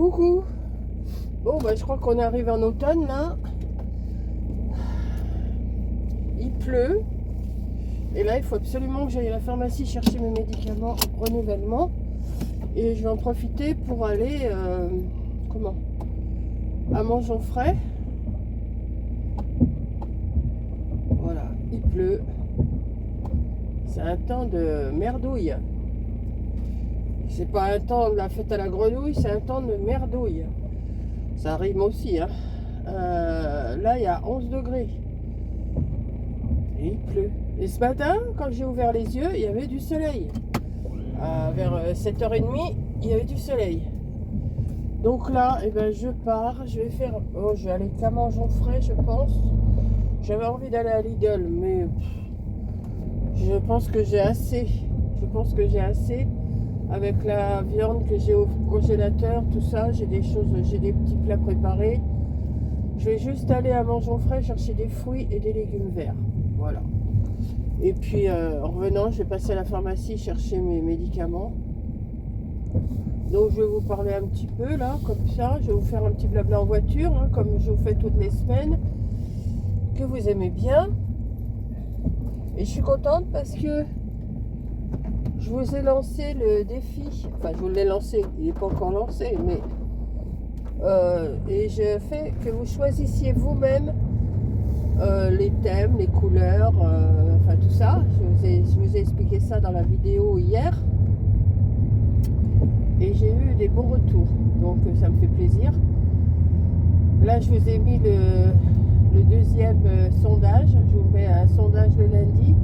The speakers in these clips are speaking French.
Coucou. Bon, bah, je crois qu'on arrive en automne là. Il pleut. Et là, il faut absolument que j'aille à la pharmacie chercher mes médicaments en renouvellement. Et je vais en profiter pour aller à Mangeonfray. Voilà, il pleut. C'est un temps de merdouille. C'est pas un temps de la fête à la grenouille, c'est un temps de merdouille. Ça rime aussi, hein. Là, il y a 11 degrés. Et il pleut. Et ce matin, quand j'ai ouvert les yeux, il y avait du soleil. Vers 7h30, il y avait du soleil. Donc là, eh ben, je pars. Je vais aller qu'à Mangeonfray, je pense. J'avais envie d'aller à Lidl, mais je pense que j'ai assez. Avec la viande que j'ai au congélateur, tout ça, j'ai des petits plats préparés. Je vais juste aller à Mangeonfray chercher des fruits et des légumes verts. Voilà. Et puis en revenant, je vais passer à la pharmacie chercher mes médicaments. Donc je vais vous parler un petit peu là, comme ça. Je vais vous faire un petit blabla en voiture, hein, comme je vous fais toutes les semaines, que vous aimez bien. Et je suis contente parce que je vous ai lancé le défi. Enfin, je vous l'ai lancé, il n'est pas encore lancé, mais et je fais que vous choisissiez vous-même les thèmes, les couleurs, enfin tout ça. Je vous ai expliqué ça dans la vidéo hier. Et j'ai eu des bons retours. Donc ça me fait plaisir. Là, je vous ai mis le deuxième sondage. Je vous mets un sondage le lundi,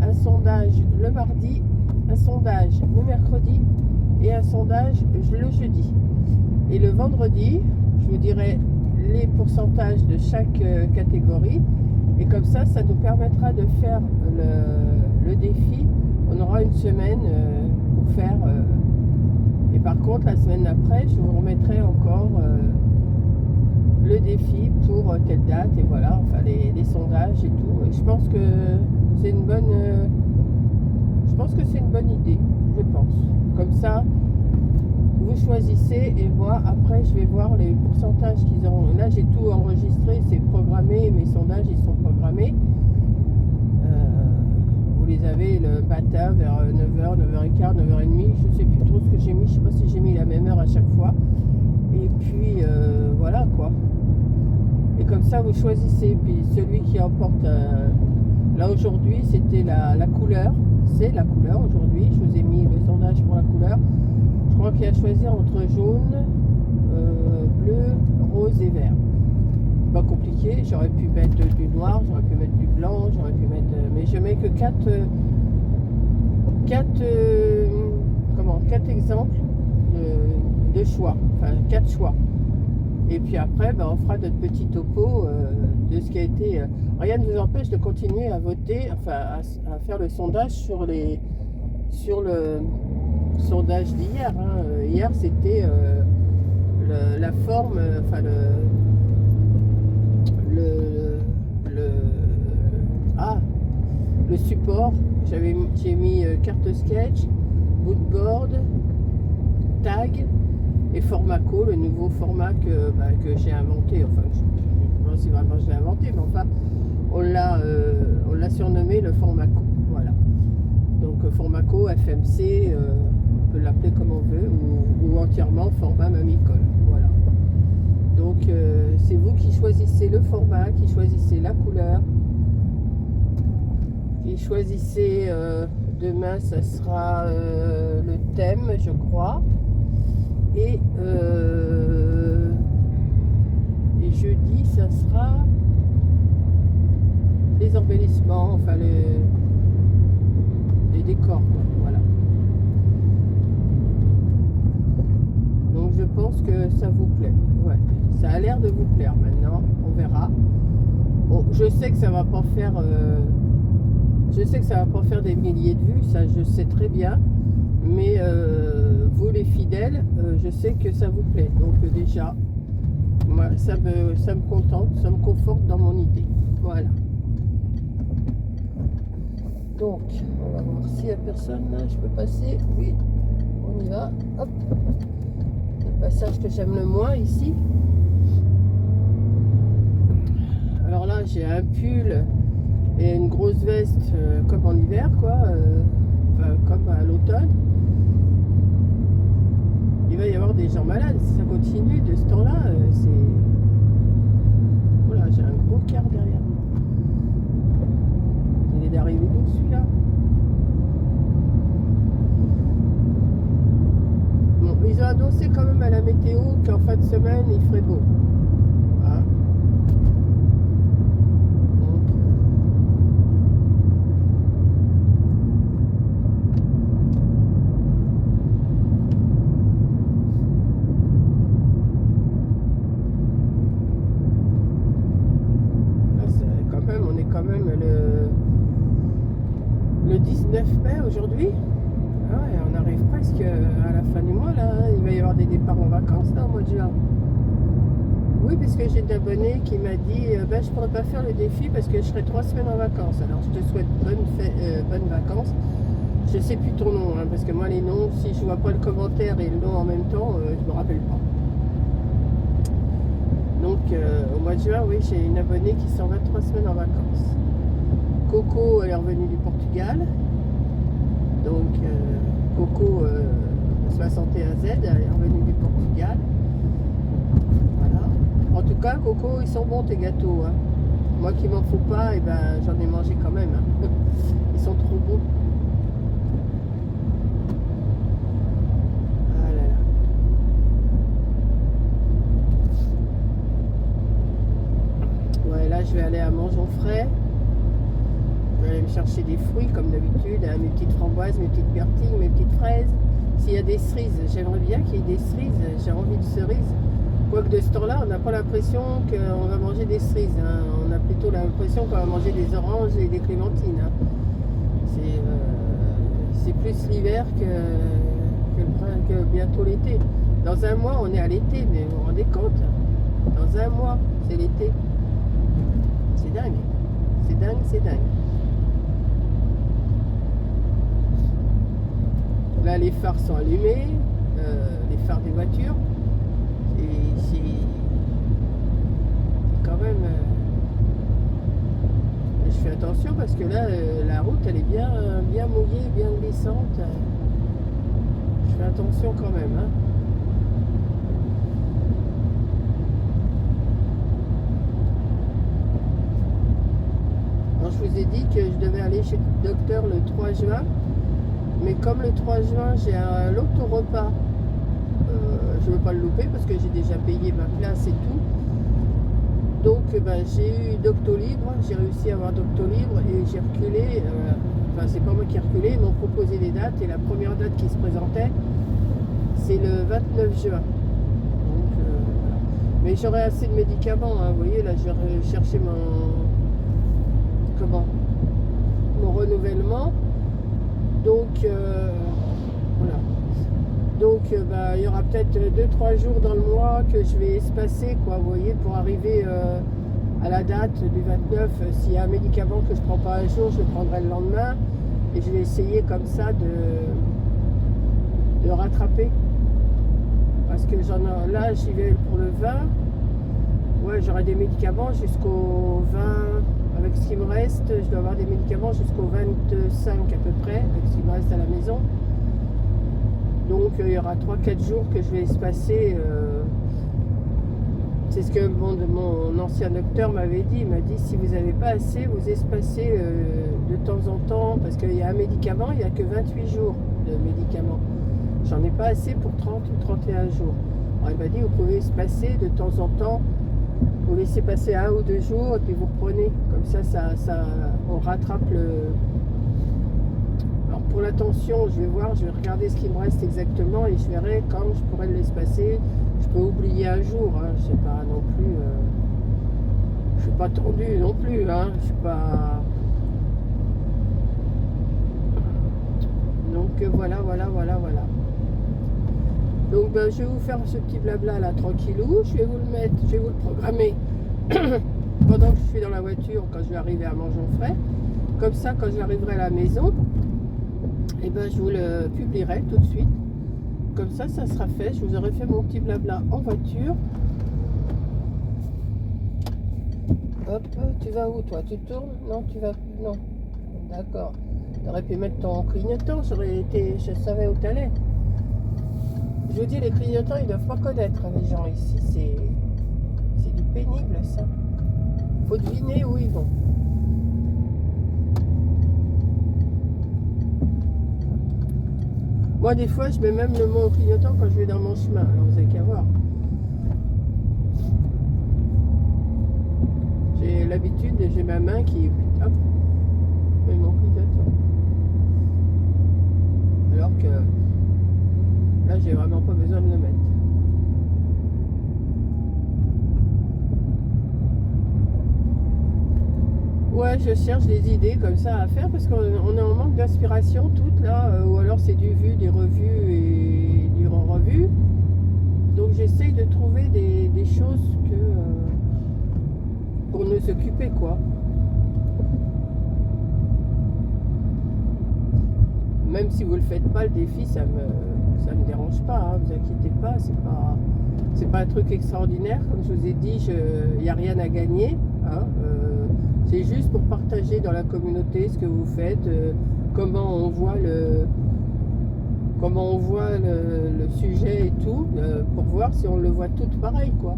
un sondage le mardi, un sondage le mercredi et un sondage le jeudi. Et le vendredi, je vous dirai les pourcentages de chaque catégorie. Et comme ça nous permettra de faire le défi. On aura une semaine pour faire. Et par contre, la semaine d'après, je vous remettrai encore le défi pour telle date. Et voilà, enfin les sondages et tout. Et je pense que c'est une bonne. Idée, je pense. Comme ça, vous choisissez et moi après je vais voir les pourcentages qu'ils ont. Là j'ai tout enregistré, c'est programmé, mes sondages ils sont programmés. Vous les avez le matin vers 9h, 9h15, 9h30, je sais plus trop ce que j'ai mis, je sais pas si j'ai mis la même heure à chaque fois. Et puis voilà quoi. Et comme ça vous choisissez, puis celui qui emporte là aujourd'hui c'était la couleur. C'est la couleur aujourd'hui, je vous ai mis le sondage pour la couleur. Je crois qu'il y a à choisir entre jaune, bleu, rose et vert. Pas compliqué, j'aurais pu mettre du noir, j'aurais pu mettre du blanc, j'aurais pu mettre. Mais je mets que 4 exemples de choix, enfin 4 choix. Et puis après, on fera notre petit topo de ce qui a été. Rien ne vous empêche de continuer à voter, enfin à faire le sondage sur le sondage d'hier. Hein. Hier, c'était la forme, enfin le support. J'ai mis carte sketch, moodboard, tag et Formaco, le nouveau format que j'ai inventé. Enfin, je ne sais pas si vraiment je l'ai inventé, mais enfin, on l'a surnommé le Formaco. Voilà. Donc Formaco, FMC, on peut l'appeler comme on veut, ou entièrement format Mamicole. Voilà. Donc c'est vous qui choisissez le format, qui choisissez la couleur, qui choisissez demain, ça sera le thème, je crois. Et jeudi, ça sera les embellissements, enfin les décors, quoi. Voilà. Donc je pense que ça vous plaît. Ouais. Ça a l'air de vous plaire maintenant, on verra. Bon, je sais que ça va pas faire des milliers de vues, ça je sais très bien. Mais vous les fidèles, je sais que ça vous plaît. Donc déjà, moi, ça me contente, ça me conforte dans mon idée. Voilà. Donc, on va voir s'il n'y a personne là. Je peux passer. Oui, on y va. Hop. Je vais passage que j'aime le moins ici. Alors là, j'ai un pull et une grosse veste comme en hiver, quoi, enfin, comme à l'automne. Il va y avoir des gens malades si ça continue de ce temps-là. C'est voilà, j'ai un gros car derrière moi. Il est d'arriver d'où celui-là? Bon, ils ont annoncé quand même à la météo qu'en fin de semaine il ferait beau. Hein? Donc, on est quand même le 19 mai aujourd'hui. Ah ouais, on arrive presque à la fin du mois là. Il va y avoir des départs en vacances là au mois de juin. Oui, parce que j'ai d'abonnés qui m'a dit ben, je ne pourrais pas faire le défi parce que je serai 3 semaines en vacances. Alors je te souhaite bonnes vacances. Je sais plus ton nom, hein, parce que moi les noms, si je vois pas le commentaire et le nom en même temps, je me rappelle pas. Donc au mois de juin, oui, j'ai une abonnée qui s'en va 3 semaines en vacances. Coco, elle est revenue du Portugal. Donc Coco 61Z, elle est revenue du Portugal. Voilà. En tout cas, Coco, ils sont bons tes gâteaux. Hein. Moi qui m'en fous pas, et ben, j'en ai mangé quand même. Hein. Ils sont trop bons. Ah là là. Ouais, là, je vais aller à Mangeons-Frais. Je vais aller me chercher des fruits comme d'habitude, hein, mes petites framboises, mes petites myrtilles, mes petites fraises. S'il y a des cerises, j'aimerais bien qu'il y ait des cerises, j'ai envie de cerises. Quoique de ce temps-là, on n'a pas l'impression qu'on va manger des cerises. Hein. On a plutôt l'impression qu'on va manger des oranges et des clémentines. Hein. C'est plus l'hiver que bientôt l'été. Dans un mois, on est à l'été, mais vous vous rendez compte? Dans un mois, c'est l'été. C'est dingue. C'est dingue, c'est dingue. Là, les phares sont allumés, les phares des voitures. Et c'est quand même... je fais attention parce que là, la route, elle est bien mouillée, bien glissante. Je fais attention quand même. Hein. Alors, je vous ai dit que je devais aller chez le docteur le 3 juin. Mais comme le 3 juin, j'ai un loto repas, je ne veux pas le louper parce que j'ai déjà payé ma place et tout. Donc ben, j'ai eu Doctolib, j'ai réussi à avoir Doctolib et j'ai reculé. Enfin, c'est pas moi qui ai reculé, ils m'ont proposé des dates et la première date qui se présentait, c'est le 29 juin. Donc, voilà. Mais j'aurai assez de médicaments, hein. Vous voyez, là je vais chercher mon renouvellement. Donc voilà. Donc bah, il y aura peut-être 2-3 jours dans le mois que je vais espacer, quoi, vous voyez, pour arriver à la date du 29. S'il y a un médicament que je ne prends pas un jour, je le prendrai le lendemain. Et je vais essayer comme ça de rattraper. Parce que là, j'y vais pour le 20. Ouais, j'aurai des médicaments jusqu'au 20. Avec ce qui me reste, je dois avoir des médicaments jusqu'au 25 à peu près, avec ce qui me reste à la maison. Donc il y aura 3-4 jours que je vais espacer. C'est ce que mon ancien docteur m'avait dit. Il m'a dit, si vous n'avez pas assez, vous espacez de temps en temps. Parce qu'il y a un médicament, il n'y a que 28 jours de médicament. J'en ai pas assez pour 30 ou 31 jours. Alors il m'a dit, vous pouvez espacer de temps en temps. Vous laissez passer 1 ou 2 jours et puis vous reprenez. Comme ça, on rattrape le... Alors pour la tension, je vais voir, je vais regarder ce qui me reste exactement et je verrai quand je pourrai l'espacer. Je peux oublier un jour, hein. Je sais pas non plus... je suis pas tendue non plus, hein. Je suis pas... Donc voilà. Donc ben, je vais vous faire ce petit blabla là tranquillou, je vais vous le mettre, je vais vous le programmer pendant que je suis dans la voiture quand je vais arriver à Mangeons-Frais. Comme ça, quand j'arriverai à la maison, et ben, je vous le publierai tout de suite. comme ça sera fait. Je vous aurais fait mon petit blabla en voiture. Hop, tu vas où toi? Tu tournes? Non, tu vas... Non. D'accord. Tu aurais pu mettre ton clignotant, je savais où tu allais. Je vous dis, les clignotants, ils doivent pas connaître les gens ici. C'est du pénible, ça. Faut deviner où ils vont. Moi, des fois, je mets même le mot au clignotant quand je vais dans mon chemin. Alors, vous avez qu'à voir. J'ai l'habitude, j'ai ma main qui... Hop, met mon clignotant. Alors que... Là, j'ai vraiment pas besoin de le mettre. Ouais, je cherche des idées comme ça à faire parce qu'on est en manque d'inspiration toutes là, ou alors c'est du vu, des revues et du revu. Donc j'essaye de trouver des choses que pour nous occuper quoi. Même si vous le faites pas le défi, ça me dérange pas, hein, vous inquiétez pas, c'est pas un truc extraordinaire, comme je vous ai dit, il n'y a rien à gagner, hein, c'est juste pour partager dans la communauté ce que vous faites, comment on voit le sujet et tout, pour voir si on le voit tout pareil quoi.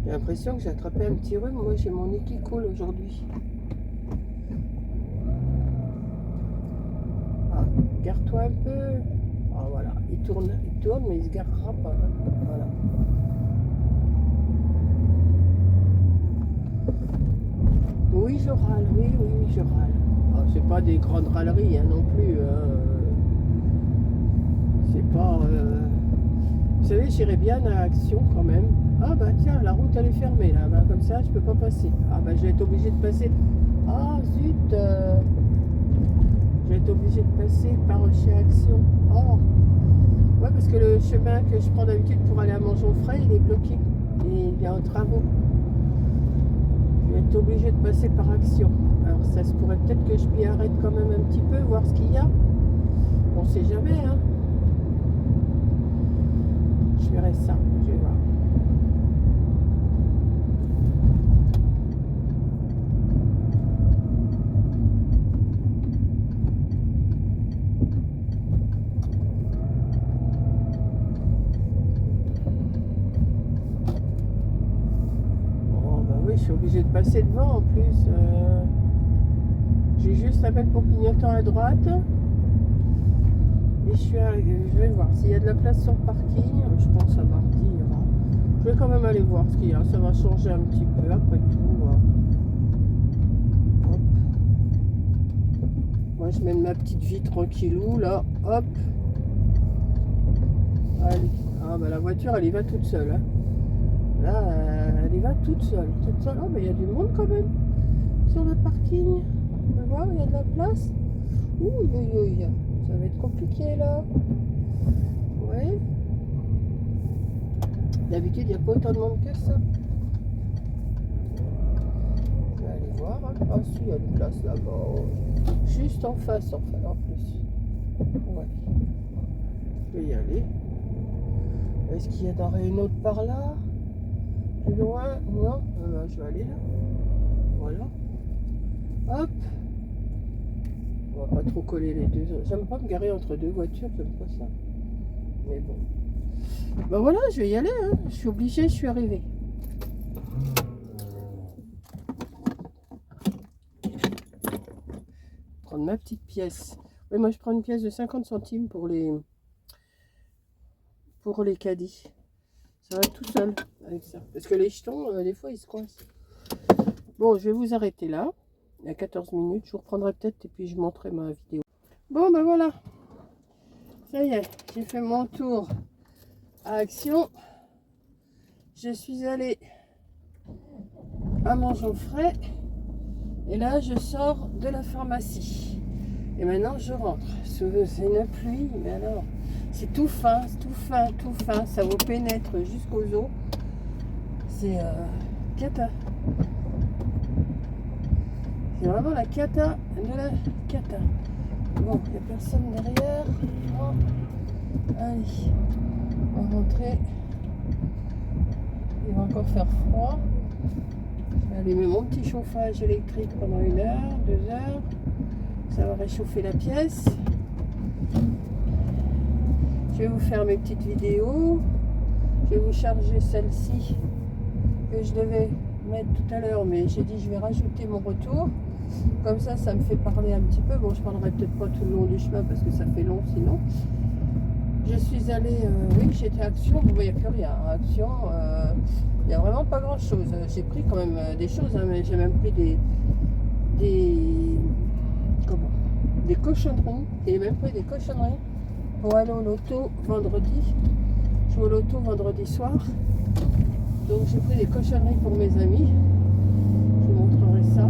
J'ai l'impression que j'ai attrapé un petit rhume. Moi, j'ai mon nez qui coule aujourd'hui. Ah, gare-toi un peu. Ah, voilà. Il tourne, mais il se garera pas. Hein. Voilà. Oui, je râle. Oui, je râle. Ah, c'est pas des grandes râleries hein, non plus. Hein. C'est pas... Vous savez, j'irais bien à Action quand même. Ah bah tiens, la route elle est fermée là, bah, comme ça je peux pas passer. Ah bah je vais être obligé de passer. Ah zut, je vais être obligé de passer par chez Action. Oh, ouais parce que le chemin que je prends d'habitude pour aller à Mangeonfray, il est bloqué. Et il y a un travaux. Je vais être obligé de passer par Action. Alors ça se pourrait peut-être que je m'y arrête quand même un petit peu, voir ce qu'il y a. On sait jamais hein. Je verrai ça, je vais voir. Je suis obligée de passer devant en plus. J'ai juste à mettre mon clignotant à droite. Et je vais voir s'il y a de la place sur le parking. Je pense à mardi. Je vais quand même aller voir ce qu'il y a. Ça va changer un petit peu après tout. Hop. Moi je mets ma petite vie tranquillou là. Hop. Allez. Ah bah la voiture elle y va toute seule. Hein. Là, elle y va toute seule. Oh, mais il y a du monde quand même sur le parking. On va voir, il y a de la place. Ouh, ça va être compliqué là. Ouais. D'habitude, il n'y a pas autant de monde que ça. Je vais aller voir. Hein. Ah, si, il y a une place là-bas. Juste en face, en plus. Ouais. Je vais y aller. Est-ce qu'il y en aurait une autre par là? Plus loin, non, je vais aller là. Voilà. Hop. On va pas trop coller les deux. J'aime pas me garer entre deux voitures, j'aime pas ça. Mais bon. Ben voilà, je vais y aller. Hein. Je suis obligée, je suis arrivée. Prendre ma petite pièce. Oui, moi je prends une pièce de 50 centimes pour les caddies. Ça va tout seul avec ça. Parce que les jetons, des fois, ils se coincent. Bon, je vais vous arrêter là. Il y a 14 minutes. Je vous reprendrai peut-être et puis je montrerai ma vidéo. Bon, ben voilà. Ça y est, j'ai fait mon tour à Action. Je suis allée à Mangeonfray. Et là, je sors de la pharmacie. Et maintenant, je rentre. C'est une pluie, mais alors... C'est tout fin, ça vous pénètre jusqu'aux os. C'est cata. C'est vraiment la cata de la cata. Bon, il n'y a personne derrière. Bon. Allez, on va rentrer. Il va encore faire froid. Je vais allumer mon petit chauffage électrique pendant 1 heure, 2 heures. Ça va réchauffer la pièce. Je vais vous faire mes petites vidéos. Je vais vous charger celle-ci que je devais mettre tout à l'heure, mais j'ai dit je vais rajouter mon retour. Comme ça, ça me fait parler un petit peu. Bon, je parlerai peut-être pas tout le long du chemin parce que ça fait long sinon. Je suis allée, oui, j'étais à Action. Bon, il n'y a plus rien. À Action, il n'y a vraiment pas grand-chose. J'ai pris quand même des choses, hein, mais j'ai même pris des cochonneries. J'ai même pris des cochonneries pour aller au loto vendredi. Je vais au loto vendredi soir. Donc j'ai pris des cochonneries pour mes amis. Je vous montrerai ça.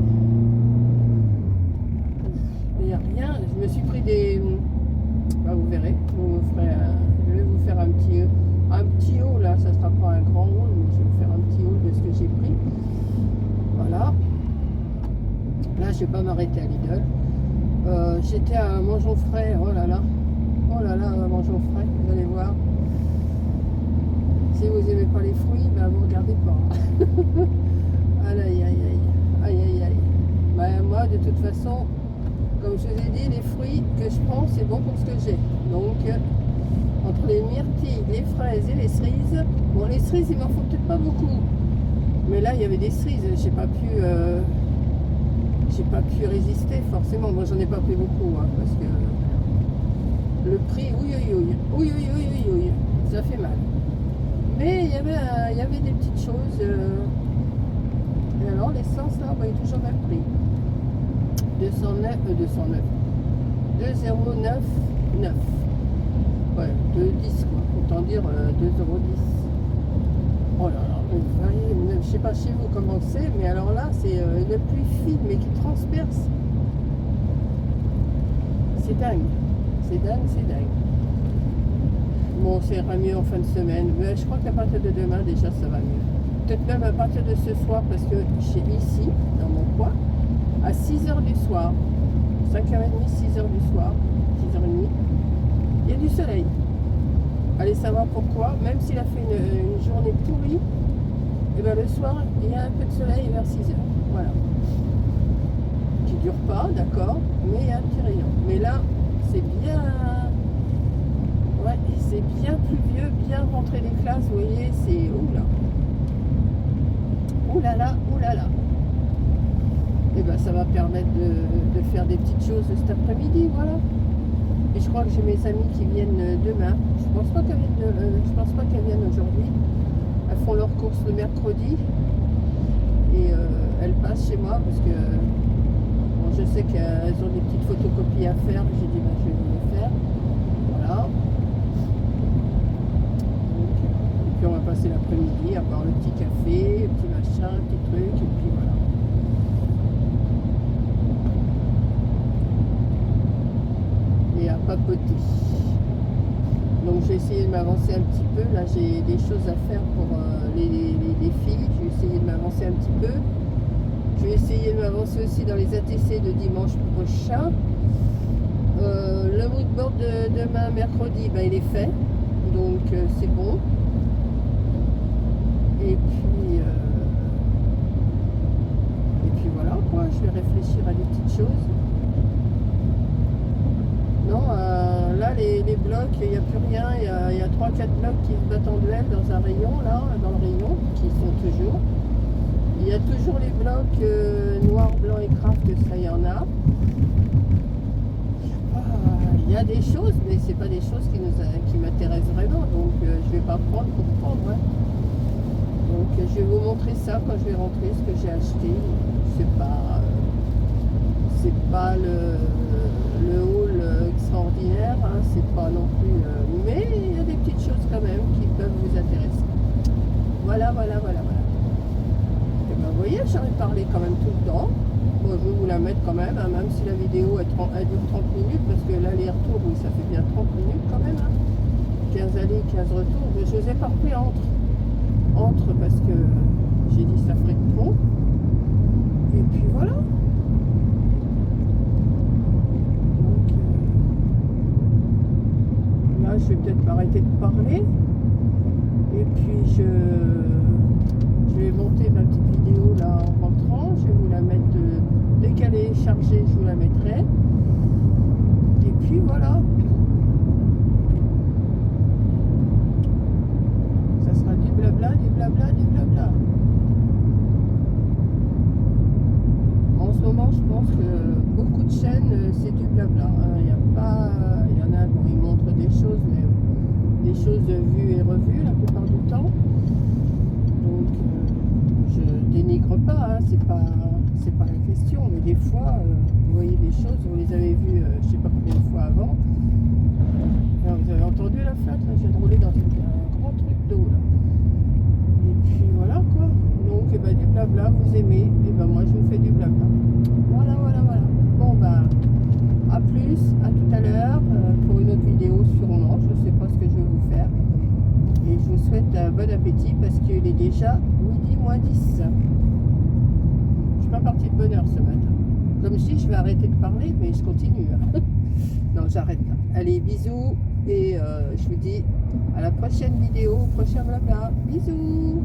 Il n'y a rien. Je me suis pris des... Bah, vous verrez. Je vais vous faire un petit haul. Là, ça ne sera pas un grand haul, mais je vais vous faire un petit haul de ce que j'ai pris. Voilà. Là, je ne vais pas m'arrêter à Lidl. J'étais à Mangeons Frais. Oh là là. Oh là là, à Mangeons Frais. Vous allez voir. Si vous n'aimez pas les fruits, ben vous ne regardez pas. Aïe aïe aïe aïe. Aïe aïe aïe. Ben, moi, de toute façon, comme je vous ai dit, les fruits que je prends, c'est bon pour ce que j'ai. Donc, entre les myrtilles, les fraises et les cerises, bon, les cerises, il m'en faut peut-être pas beaucoup. Mais là, il y avait des cerises, j'ai pas pu résister, forcément. Moi, j'en ai pas pris beaucoup, hein, parce que le prix, oui, ça fait mal. Mais il y avait des petites choses. Et alors, l'essence, là, bah, il est toujours même prix. 209. 2,099. Ouais, 2,10 quoi. Autant dire 2,10 €. Oh là là, je sais pas chez vous comment c'est, mais alors là, c'est une pluie fine, mais qui transperce. C'est dingue. C'est dingue. Bon, ça ira mieux en fin de semaine. Mais je crois qu'à partir de demain, déjà, ça va mieux. Peut-être même à partir de ce soir, parce que chez ici, dans mon coin, à 6h du soir, 5h30, 6h du soir, 6h30, il y a du soleil. Allez savoir pourquoi, même s'il a fait une journée pourrie, et bien le soir, il y a un peu de soleil vers 6h. Voilà. Qui ne dure pas, d'accord, mais il y a un petit rayon. Mais là, c'est bien... Ouais, c'est bien pluvieux, bien rentré les classes, vous voyez, c'est... Oula. Oulala. Et ben ça va permettre de faire des petites choses cet après-midi, voilà. Et je crois que j'ai mes amis qui viennent demain. Je pense pas qu'elles viennent aujourd'hui. Elles font leurs courses le mercredi. Et elles passent chez moi parce que bon, je sais qu'elles ont des petites photocopies à faire. J'ai dit ben, je vais vous les faire. Voilà. Et puis on va passer l'après-midi à boire le petit café, le petit machin, le petit truc, et puis voilà. Et à papoter. Donc j'ai essayé de m'avancer un petit peu. Là j'ai des choses à faire pour les filles. Je vais essayer de m'avancer un petit peu. Je vais essayer de m'avancer aussi dans les ATC de dimanche prochain. Le moodboard de demain mercredi, ben, il est fait. Donc c'est bon. Et puis voilà quoi, je vais réfléchir à des petites choses. Non, là les blocs, il n'y a plus rien, il y a 3-4 blocs qui se battent en duel dans un rayon, là, dans le rayon, qui sont toujours. Il y a toujours les blocs noir, blanc et craft, ça il y en a. Il y a des choses, mais c'est pas des choses qui m'intéressent vraiment, donc je vais pas prendre pour prendre. Hein. Donc je vais vous montrer ça quand je vais rentrer, ce que j'ai acheté. C'est pas le haul extraordinaire, hein, c'est pas non plus... mais il y a des petites choses quand même qui peuvent vous intéresser. Voilà. Et ben vous voyez, j'en ai parlé quand même tout le temps. Bon, je vais vous la mettre quand même, hein, même si la vidéo elle dure 30 minutes, parce que l'aller-retour, oui, ça fait bien 30 minutes quand même. Hein. 15 allées, 15 retours. Mais je vous ai pas repris entre parce que j'ai dit ça ferait trop. Et puis voilà. je vais peut-être m'arrêter de parler. Et puis je vais monter ma petite vidéo là en rentrant. Je vais vous la mettre dès qu'elle est chargée, je vous la mettrai. Et puis voilà. Ça sera du blabla, du blabla, du blabla. En ce moment, je pense que beaucoup de chaînes, c'est du blabla. Il y en a où ils montrent des choses, mais des choses vues et revues la plupart du temps. Donc, je dénigre pas, hein, c'est pas la question. Mais des fois, vous voyez des choses, vous les avez vues, je sais pas combien de fois avant. Alors, vous avez entendu la flotte, là, je viens de rouler dans un grand truc d'eau là. Et puis voilà quoi. Donc eh ben, du blabla, vous aimez, et ben moi je vous fais du blabla. Voilà, voilà, voilà. Bon ben, à plus, à tout à l'heure, pour une autre vidéo sûrement, je ne sais pas ce que je vais vous faire. Et je vous souhaite un bon appétit parce qu'il est déjà midi moins 10. Je suis pas partie de bonne heure ce matin. Comme si je vais arrêter de parler, mais je continue. Non, j'arrête là. Allez, bisous, et je vous dis à la prochaine vidéo, au prochain blabla. Bisous.